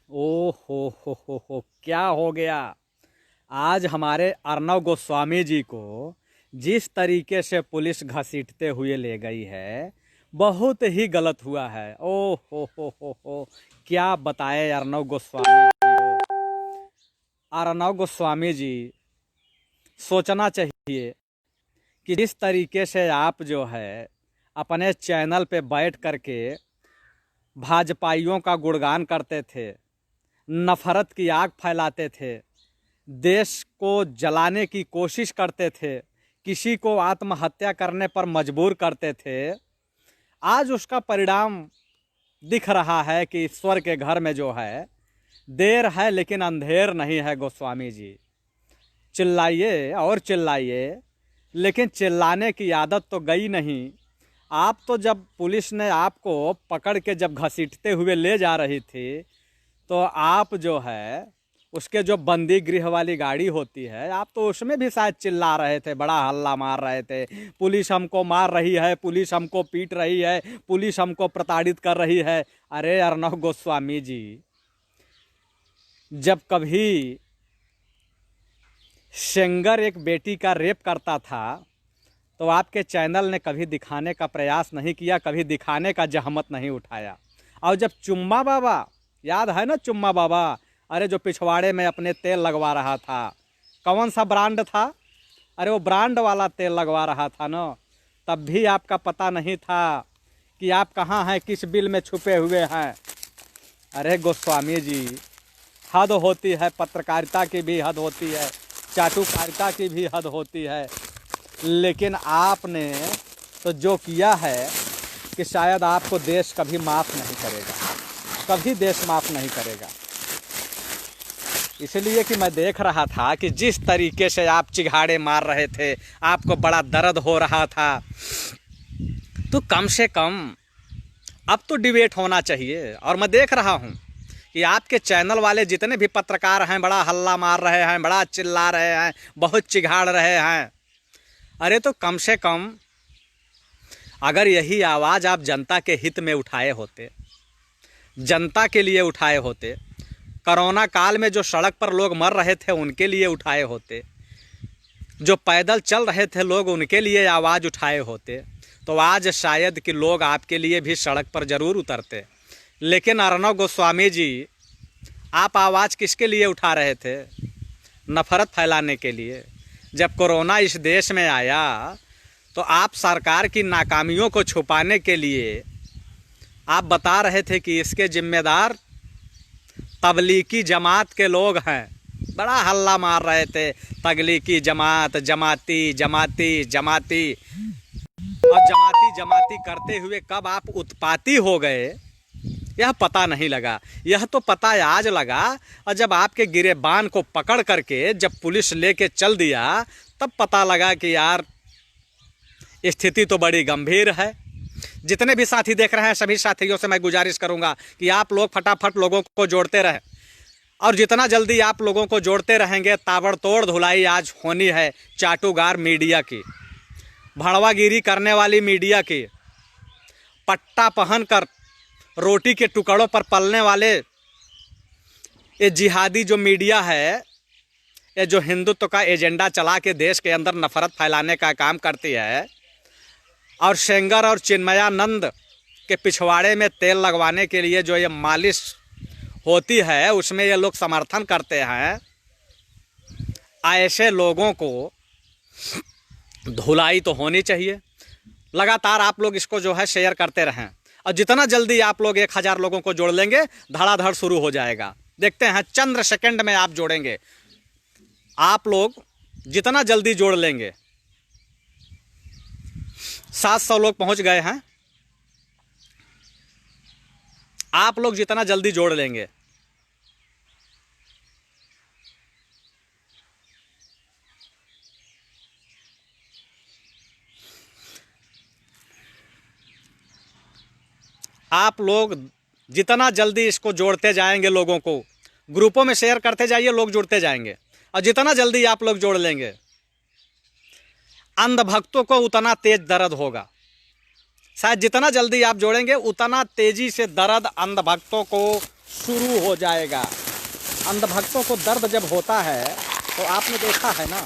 ओ हो, क्या हो गया। आज हमारे अर्नव गोस्वामी जी को जिस तरीके से पुलिस घसीटते हुए ले गई है, बहुत ही गलत हुआ है। ओ हो, क्या बताए अर्नव गोस्वामी जी को। अर्नव गोस्वामी जी, सोचना चाहिए कि जिस तरीके से आप जो है अपने चैनल पे बैठ करके भाजपाइयों का गुणगान करते थे, नफरत की आग फैलाते थे, देश को जलाने की कोशिश करते थे, किसी को आत्महत्या करने पर मजबूर करते थे, आज उसका परिणाम दिख रहा है कि ईश्वर के घर में जो है देर है लेकिन अंधेर नहीं है। गोस्वामी जी, चिल्लाइए और चिल्लाइए, लेकिन चिल्लाने की आदत तो गई नहीं। आप तो जब पुलिस ने आपको पकड़ के जब घसीटते हुए ले जा रही थी, तो आप जो है उसके जो बंदी गृह वाली गाड़ी होती है, आप तो उसमें भी शायद चिल्ला रहे थे, बड़ा हल्ला मार रहे थे, पुलिस हमको मार रही है, पुलिस हमको पीट रही है, पुलिस हमको प्रताड़ित कर रही है। अरे अर्नव गोस्वामी जी, जब कभी सेंगर एक बेटी का रेप करता था तो आपके चैनल ने कभी दिखाने का प्रयास नहीं किया, कभी दिखाने का जहमत नहीं उठाया। और जब चुम्मा बाबा, याद है ना चुम्मा बाबा, अरे जो पिछवाड़े में अपने तेल लगवा रहा था, कौन सा ब्रांड था, अरे वो ब्रांड वाला तेल लगवा रहा था ना, तब भी आपका पता नहीं था कि आप कहाँ हैं, किस बिल में छुपे हुए हैं। अरे गोस्वामी जी, हद होती है, पत्रकारिता की भी हद होती है, चाटुकारिता की भी हद होती है। लेकिन आपने तो जो किया है कि शायद आपको देश कभी माफ़ नहीं करेगा, कभी देश माफ़ नहीं करेगा। इसलिए कि मैं देख रहा था कि जिस तरीके से आप चिघाड़े मार रहे थे, आपको बड़ा दर्द हो रहा था, तो कम से कम अब तो डिबेट होना चाहिए। और मैं देख रहा हूँ कि आपके चैनल वाले जितने भी पत्रकार हैं, बड़ा हल्ला मार रहे हैं, बड़ा चिल्ला रहे हैं, बहुत चिघाड़ रहे हैं। अरे तो कम से कम अगर यही आवाज़ आप जनता के हित में उठाए होते, जनता के लिए उठाए होते, कोरोना काल में जो सड़क पर लोग मर रहे थे उनके लिए उठाए होते, जो पैदल चल रहे थे लोग उनके लिए आवाज़ उठाए होते, तो आज शायद कि लोग आपके लिए भी सड़क पर ज़रूर उतरते। लेकिन अर्नव गोस्वामी जी, आप आवाज़ किसके लिए उठा रहे थे? नफरत फैलाने के लिए। जब कोरोना इस देश में आया तो आप सरकार की नाकामियों को छुपाने के लिए आप बता रहे थे कि इसके जिम्मेदार तबलीगी जमात के लोग हैं, बड़ा हल्ला मार रहे थे, तबलीगी जमात, जमाती जमाती जमाती, और जमाती जमाती करते हुए कब आप उत्पाती हो गए यह पता नहीं लगा। यह तो पता आज लगा, और जब आपके गिरेबान को पकड़ करके जब पुलिस लेके चल दिया तब पता लगा कि यार स्थिति तो बड़ी गंभीर है। जितने भी साथी देख रहे हैं, सभी साथियों से मैं गुजारिश करूंगा कि आप लोग फटाफट लोगों को जोड़ते रहें, और जितना जल्दी आप लोगों को जोड़ते रहेंगे, ताबड़तोड़ धुलाई आज होनी है चाटुकार मीडिया की, भड़वागिरी करने वाली मीडिया की, पट्टा पहनकर रोटी के टुकड़ों पर पलने वाले ये जिहादी जो मीडिया है, ये जो हिंदुत्व का एजेंडा चला के देश के अंदर नफरत फैलाने का काम करती है, और सेंगर और चिन्मयानंद के पिछवाड़े में तेल लगवाने के लिए जो ये मालिश होती है उसमें ये लोग समर्थन करते हैं। ऐसे लोगों को धुलाई तो होनी चाहिए। लगातार आप लोग इसको जो है शेयर करते रहें, और जितना जल्दी आप लोग 1000 लोगों को जोड़ लेंगे, धड़ाधड़ शुरू हो जाएगा। देखते हैं चंद्र सेकंड में आप जोड़ेंगे, आप लोग जितना जल्दी जोड़ लेंगे। 700 लोग पहुंच गए हैं, आप लोग जितना जल्दी जोड़ लेंगे। आप लोग जितना जल्दी इसको जोड़ते जाएंगे, लोगों को ग्रुपों में शेयर करते जाइए, लोग जुड़ते जाएंगे, और जितना जल्दी आप लोग जोड़ लेंगे, अंधभक्तों को उतना तेज दर्द होगा। शायद जितना जल्दी आप जोड़ेंगे उतना तेजी से दर्द अंधभक्तों को शुरू हो जाएगा। अंधभक्तों को दर्द जब होता है तो आपने देखा है ना,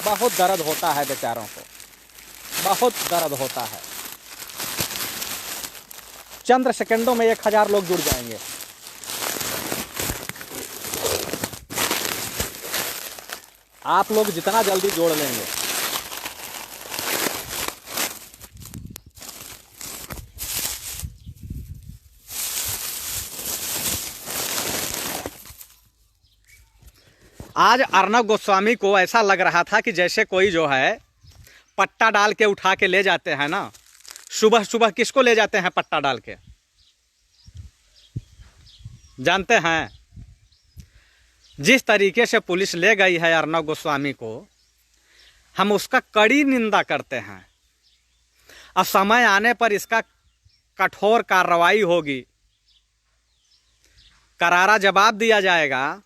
बहुत दर्द होता है बेचारों को, बहुत दर्द होता है। चंद सेकंडों में 1000 लोग जुड़ जाएंगे। आप लोग जितना जल्दी जोड़ लेंगे। आज अर्नब गोस्वामी को ऐसा लग रहा था कि जैसे कोई जो है पट्टा डाल के उठा के ले जाते हैं ना। सुबह सुबह किसको ले जाते हैं पट्टा डाल के, जानते हैं? जिस तरीके से पुलिस ले गई है अर्नब गोस्वामी को, हम उसका कड़ी निंदा करते हैं। अब समय आने पर इसका कठोर कार्रवाई होगी, करारा जवाब दिया जाएगा।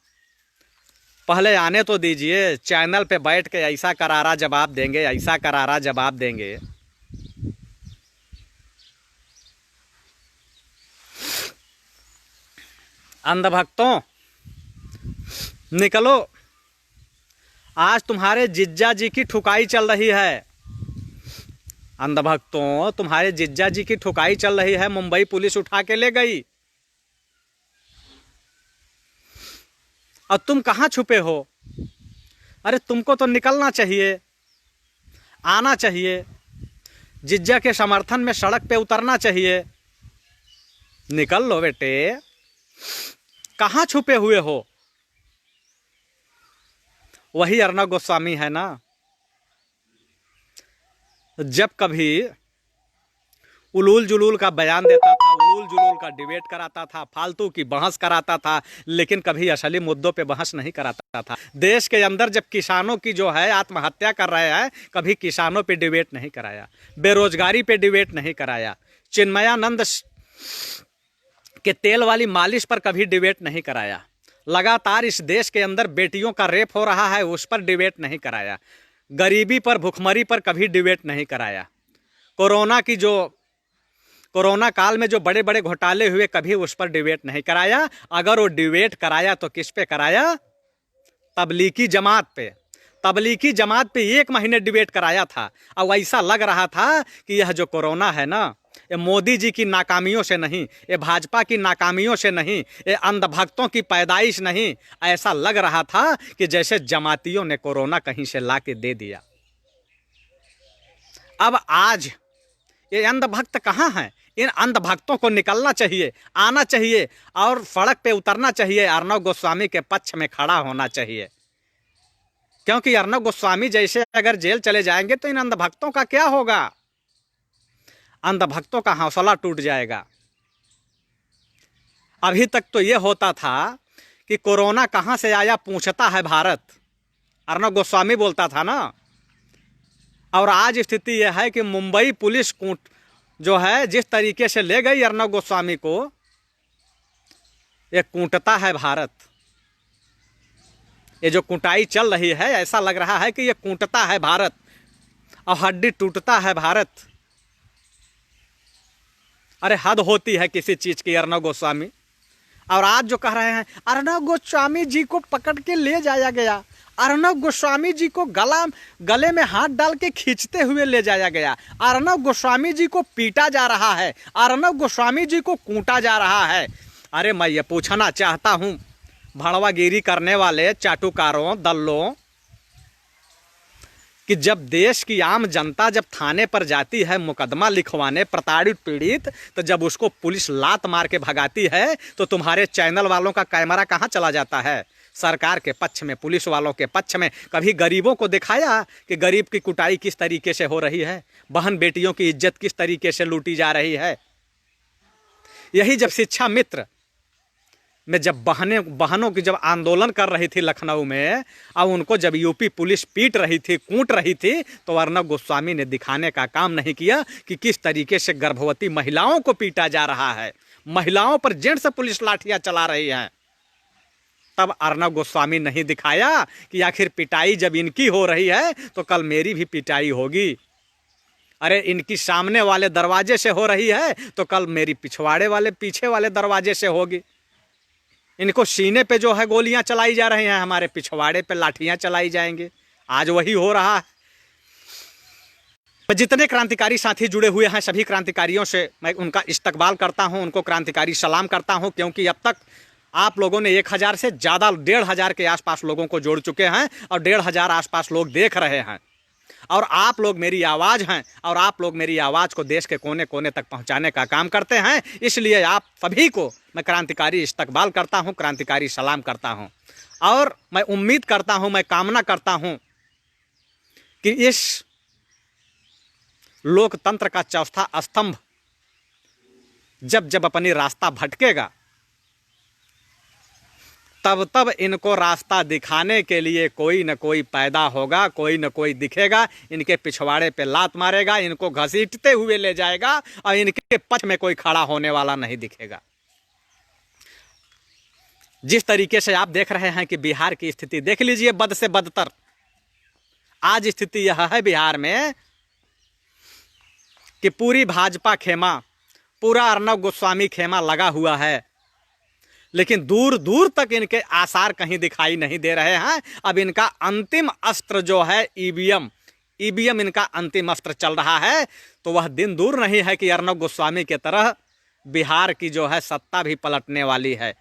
पहले आने तो दीजिए, चैनल पे बैठ के ऐसा करारा जवाब देंगे, ऐसा करारा जवाब देंगे। अंधभक्तों निकलो, आज तुम्हारे जिज्जा जी की ठुकाई चल रही है। अंधभक्तों, तुम्हारे जिज्जा जी की ठुकाई चल रही है। मुंबई पुलिस उठा के ले गई और तुम कहाँ छुपे हो? अरे तुमको तो निकलना चाहिए, आना चाहिए, जिज्जा के समर्थन में सड़क पे उतरना चाहिए। निकल लो बेटे, कहाँ छुपे हुए हो? वही अर्नब गोस्वामी है ना, जब कभी उलूल जुलूल का बयान देता था, उलूल जुलूल का डिबेट कराता था, फालतू की बहस कराता था, लेकिन कभी असली मुद्दों पे बहस नहीं कराता था। देश के अंदर जब किसानों की जो है आत्महत्या कर रहे हैं, कभी किसानों पे डिबेट नहीं कराया, बेरोजगारी पे डिबेट नहीं कराया, चिन्मयानंद के तेल वाली मालिश पर कभी डिबेट नहीं कराया, लगातार इस देश के अंदर बेटियों का रेप हो रहा है उस पर डिबेट नहीं कराया, गरीबी पर, भुखमरी पर कभी डिबेट नहीं कराया, कोरोना काल में जो बड़े बड़े घोटाले हुए कभी उस पर डिबेट नहीं कराया। अगर वो डिबेट कराया तो किस पे कराया? तबलीगी जमात पे। तबलीगी जमात पे 1 महीने डिबेट कराया था। अब ऐसा लग रहा था कि यह जो कोरोना है ना, ये मोदी जी की नाकामियों से नहीं, ये भाजपा की नाकामियों से नहीं, ये अंधभक्तों की पैदाइश नहीं। ऐसा लग रहा था कि जैसे जमातियों ने कोरोना कहीं से ला के दे दिया। अब आज ये अंधभक्त कहाँ हैं? इन अंधभक्तों को निकलना चाहिए, आना चाहिए और सड़क पे उतरना चाहिए, अर्नब गोस्वामी के पक्ष में खड़ा होना चाहिए। क्योंकि अर्नब गोस्वामी जैसे अगर जेल चले जाएंगे तो इन अंधभक्तों का क्या होगा? अंधभक्तों का हौसला टूट जाएगा। अभी तक तो ये होता था कि कोरोना कहाँ से आया पूछता है भारत, अर्नब गोस्वामी बोलता था ना। और आज स्थिति यह है कि मुंबई पुलिस जो है जिस तरीके से ले गई अर्नब गोस्वामी को, ये कूटता है भारत। ये जो कुटाई चल रही है, ऐसा लग रहा है कि ये कूटता है भारत और हड्डी टूटता है भारत। अरे हद होती है किसी चीज की अर्नब गोस्वामी। और आज जो कह रहे हैं अर्नब गोस्वामी जी को पकड़ के ले जाया गया, अर्नब गोस्वामी जी को गले में हाथ डाल के खींचते हुए ले जाया गया, अर्नब गोस्वामी जी को पीटा जा रहा है, अर्नब गोस्वामी जी को कूटा जा रहा है। अरे मैं ये पूछना चाहता हूँ भड़वागिरी करने वाले चाटुकारों, दल्लों, कि जब देश की आम जनता जब थाने पर जाती है मुकदमा लिखवाने प्रताड़ित पीड़ित, तो जब उसको पुलिस लात मार के भगाती है तो तुम्हारे चैनल वालों का कैमरा कहाँ चला जाता है? सरकार के पक्ष में, पुलिस वालों के पक्ष में। कभी गरीबों को दिखाया कि गरीब की कुटाई किस तरीके से हो रही है, बहन बेटियों की इज्जत किस तरीके से लूटी जा रही है? यही जब शिक्षा मित्र में जब बहनों की जब आंदोलन कर रही थी लखनऊ में, और उनको जब यूपी पुलिस पीट रही थी, कूट रही थी, तो अर्नब गोस्वामी ने दिखाने का काम नहीं किया कि किस तरीके से गर्भवती महिलाओं को पीटा जा रहा है, महिलाओं पर जेंट्स पुलिस लाठियां चला रही है। तब अर्नब गोस्वामी नहीं दिखाया कि आखिर पिटाई जब इनकी हो रही है तो कल मेरी भी पिटाई होगी। अरे इनकी सामने वाले दरवाजे से हो रही है तो कल मेरी पिछवाड़े वाले, पीछे वाले दरवाजे से होगी। इनको सीने पे जो है गोलियां चलाई जा रही हैं, हमारे पिछवाड़े पे लाठियां चलाई जाएंगे। आज वही हो रहा है। जितने क्रांतिकारी साथी जुड़े हुए हैं सभी क्रांतिकारियों से मैं उनका इस्तकबाल करता हूं, उनको क्रांतिकारी सलाम करता हूं, क्योंकि अब तक आप लोगों ने 1000 से ज़्यादा 1500 के आसपास लोगों को जोड़ चुके हैं और 1500 आसपास लोग देख रहे हैं। और आप लोग मेरी आवाज़ हैं और आप लोग मेरी आवाज़ को देश के कोने कोने तक पहुंचाने का काम करते हैं। इसलिए आप सभी को मैं क्रांतिकारी इस्तकबाल करता हूं, क्रांतिकारी सलाम करता हूं। और मैं उम्मीद करता हूं, मैं कामना करता हूं कि इस लोकतंत्र का चौथा स्तंभ जब जब अपनी रास्ता भटकेगा तब तब इनको रास्ता दिखाने के लिए कोई न कोई पैदा होगा, कोई न कोई दिखेगा, इनके पिछवाड़े पे लात मारेगा, इनको घसीटते हुए ले जाएगा और इनके पक्ष में कोई खड़ा होने वाला नहीं दिखेगा। जिस तरीके से आप देख रहे हैं कि बिहार की स्थिति देख लीजिए, बद से बदतर आज स्थिति यह है बिहार में कि पूरी भाजपा खेमा, पूरा अर्नब गोस्वामी खेमा लगा हुआ है, लेकिन दूर दूर तक इनके आसार कहीं दिखाई नहीं दे रहे हैं। अब इनका अंतिम अस्त्र जो है ईवीएम इनका अंतिम अस्त्र चल रहा है। तो वह दिन दूर नहीं है कि अर्नब गोस्वामी की तरह बिहार की जो है सत्ता भी पलटने वाली है।